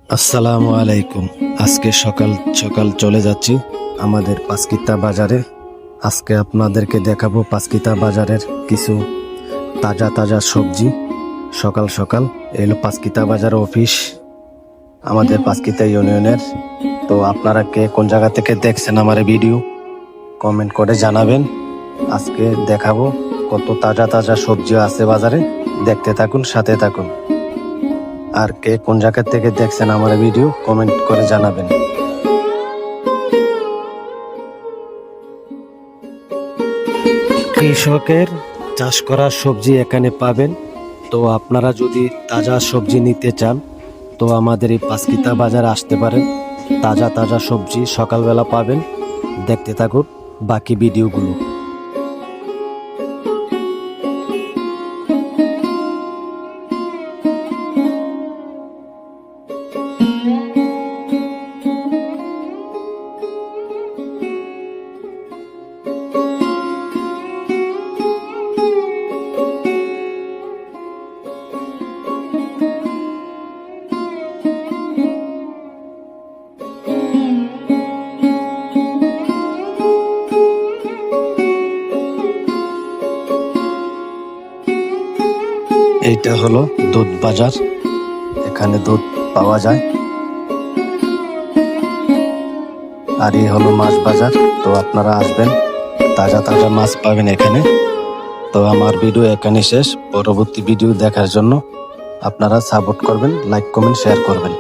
আসসালামু আলাইকুম। আজকে সকাল সকাল চলে যাচ্ছি আমাদের পাঁচকিতা বাজারে। আজকে আপনাদেরকে দেখাবো পাঁচকিতা বাজারের কিছু তাজা তাজা সবজি। সকাল সকাল এলো পাঁচকিতা বাজার অফিস আমাদের পাঁচকিতা ইউনিয়নের। তো আপনারা কে কোন জায়গা থেকে দেখছেন আমার এই ভিডিও কমেন্ট করে জানাবেন। আজকে দেখাবো কত তাজা তাজা সবজি আছে বাজারে। দেখতে থাকুন, সাথে থাকুন। আর কে কোন জায়গা থেকে দেখছেন আমার ভিডিও কমেন্ট করে জানাবেন। কৃষকের চাষ করা সবজি এখানে পাবেন। তো আপনারা যদি তাজা সবজি নিতে চান তো আমাদের এই পাঁচকিতা বাজারে আসতে পারেন। তাজা তাজা সবজি সকালবেলা পাবেন। দেখতে থাকুন বাকি ভিডিওগুলো। এইটা হলো দুধ বাজার, এখানে দুধ পাওয়া যায়। আর এই হলো মাছ বাজার। তো আপনারা আসবেন, তাজা তাজা মাছ পাবেন এখানে। তো আমার ভিডিও এখানে শেষ। পরবর্তী ভিডিও দেখার জন্য আপনারা সাপোর্ট করবেন, লাইক কমেন্ট শেয়ার করবেন।